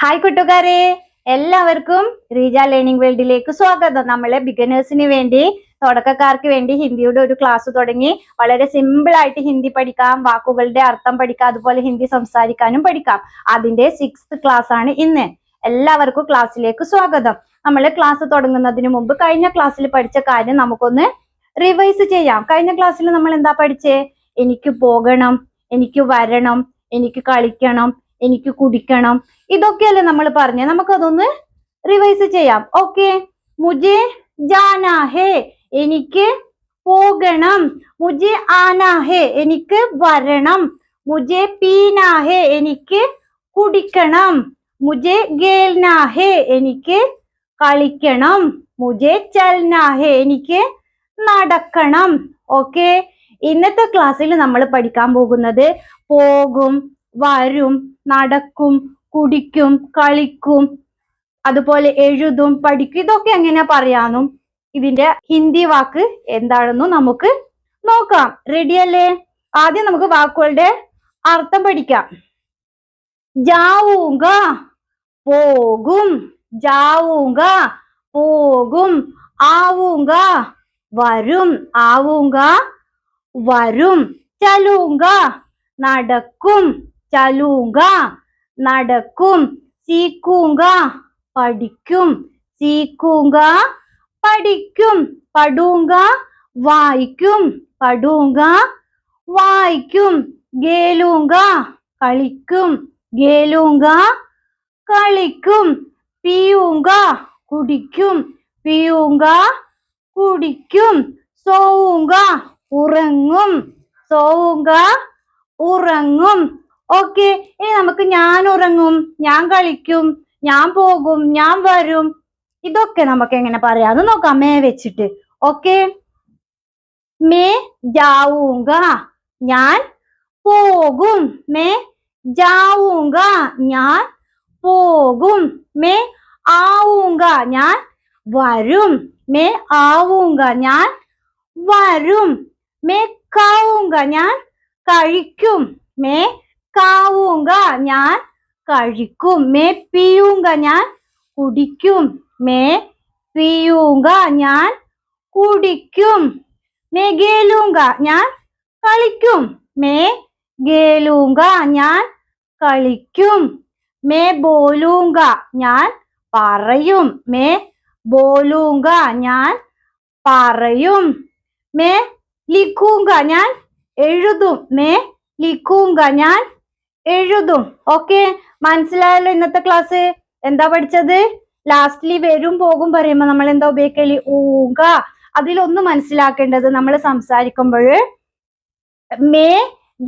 Hi കൂട്ടുകാരെ, എല്ലാവർക്കും Reeja learning വേൾഡിലേക്ക് സ്വാഗതം. നമ്മളെ ബിഗിനേഴ്സിന് വേണ്ടി, തുടക്കക്കാർക്ക് വേണ്ടി ഹിന്ദിയുടെ ഒരു ക്ലാസ് തുടങ്ങി. വളരെ സിമ്പിൾ ആയിട്ട് ഹിന്ദി പഠിക്കാം, വാക്കുകളുടെ അർത്ഥം പഠിക്കാം, അതുപോലെ ഹിന്ദി സംസാരിക്കാനും പഠിക്കാം. അതിന്റെ 6th ക്ലാസ് ആണ് ഇന്ന്. എല്ലാവർക്കും ക്ലാസ്സിലേക്ക് സ്വാഗതം. നമ്മൾ ക്ലാസ് തുടങ്ങുന്നതിന് മുമ്പ് കഴിഞ്ഞ ക്ലാസ്സിൽ പഠിച്ച കാര്യം നമുക്കൊന്ന് റിവൈസ് ചെയ്യാം. കഴിഞ്ഞ ക്ലാസ്സിൽ നമ്മൾ എന്താ പഠിച്ചേ? എനിക്ക് പോകണം, എനിക്ക് വരണം, എനിക്ക് കളിക്കണം, എനിക്ക് കുടിക്കണം, ഇതൊക്കെയല്ലേ നമ്മൾ പറഞ്ഞേ. നമുക്കതൊന്ന് റിവൈസ് ചെയ്യാം. ഓക്കെ, മുജെ ജാനാ ഹേ, എനിക്ക് പോകണം. മുജെ ആനാ ഹേ, എനിക്ക് വരണം. മുജെ പീനാ ഹേ, എനിക്ക് കുടിക്കണം. മുജെ ഖേൽനാ ഹേ, എനിക്ക് കളിക്കണം. മുജെ ചൽനാ ഹേ, എനിക്ക് നടക്കണം. ഓക്കെ, ഇന്നത്തെ ക്ലാസ്സിൽ നമ്മൾ പഠിക്കാൻ പോകുന്നത് പോകും, വരും, നടക്കും, കുടിക്കും, കളിക്കും, അതുപോലെ എഴുതും, പഠിക്കും, ഇതൊക്കെ എങ്ങനെയാ പറയാനും ഇതിന്റെ ഹിന്ദി വാക്ക് എന്താണെന്നും നമുക്ക് നോക്കാം. റെഡി അല്ലേ? ആദ്യം നമുക്ക് വാക്കുകളുടെ അർത്ഥം പഠിക്കാം. ജാവൂങ്ക, പോകും. ജാവൂങ്ക, പോകും. ആവൂങ്ക, വരും. ആവൂങ്ക, വരും. ചലൂങ്ക, നടക്കും. ചലൂങ്ക, നടക്കും. സീക്കൂങ്ക, പഠിക്കും. സീക്കൂങ്ക, പഠിക്കും. പഠൂങ്ക, വായിക്കും. പഠൂങ്ക, വായിക്കും. ഖേലൂങ്ക, കളിക്കും. ഖേലൂങ്ക, കളിക്കും. പീയൂങ്ക, കുടിക്കും. പീയൂങ്ക, കുടിക്കും. സോവൂങ്ക, ഉറങ്ങും. സോവൂങ്ക, ഉറങ്ങും. ഓക്കെ, ഇനി നമുക്ക് ഞാൻ ഉറങ്ങും, ഞാൻ കളിക്കും, ഞാൻ പോകും, ഞാൻ വരും, ഇതൊക്കെ നമുക്ക് എങ്ങനെ പറയാന്ന് നോക്കാം മേ വെച്ചിട്ട്. ഓക്കെ, മേ ജാവൂങ്ക, ഞാൻ പോകും. മേ ജാവൂങ്ക, ഞാൻ പോകും. മേ ആവൂങ്ക, ഞാൻ വരും. മേ ആവൂങ്ക, ഞാൻ വരും. മേ കാവൂങ്ക, ഞാൻ കഴിക്കും. മേ കാവൂങ്ക, ഞാൻ കഴിക്കും. മേ പീയൂങ്ക, ഞാൻ കുടിക്കും. മേ പീയൂങ്ക, ഞാൻ കുടിക്കും. മേ ഖേലൂങ്ക, ഞാൻ കളിക്കും. മേ ഖേലൂങ്ക, ഞാൻ കളിക്കും. മേ ബോലൂങ്ക, ഞാൻ പറയും. മേ ബോലൂങ്ക, ഞാൻ പറയും. മേ ലിഖൂങ്ക, ഞാൻ എഴുതും. മേ ലിഖൂങ്ക, ഞാൻ എഴുതും. ഓക്കെ, മനസ്സിലായല്ലോ? ഇന്നത്തെ ക്ലാസ് എന്താ പഠിച്ചത്? ലാസ്റ്റ്ലി വരും പോകും പറയുമ്പോ നമ്മൾ എന്താ ഉപയോഗിക്കല്? ഊങ്ക. അതിലൊന്ന് മനസ്സിലാക്കേണ്ടത്, നമ്മൾ സംസാരിക്കുമ്പോൾ മേ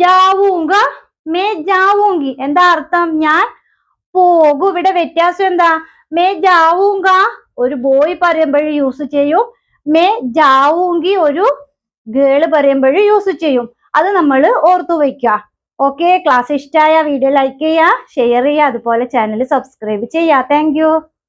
ജാവൂങ്ക, മേ ജാവൂങ്കി, എന്താ അർത്ഥം? ഞാൻ പോകും. ഇവിടെ വ്യത്യാസം എന്താ? മേ ജാവൂങ്ക ഒരു ബോയ് പറയുമ്പോൾ യൂസ് ചെയ്യും. മേ ജാവൂങ്കി ഒരു ഗേള് പറയുമ്പോൾ യൂസ് ചെയ്യും. അത് നമ്മൾ ഓർത്തു വയ്ക്കുക. ഓക്കെ, ക്ലാസ് ഇഷ്ടമായ വീഡിയോ ലൈക്ക് ചെയ്യുക, ഷെയർ ചെയ്യുക, അതുപോലെ ചാനൽ സബ്സ്ക്രൈബ് ചെയ്യുക. Thank you.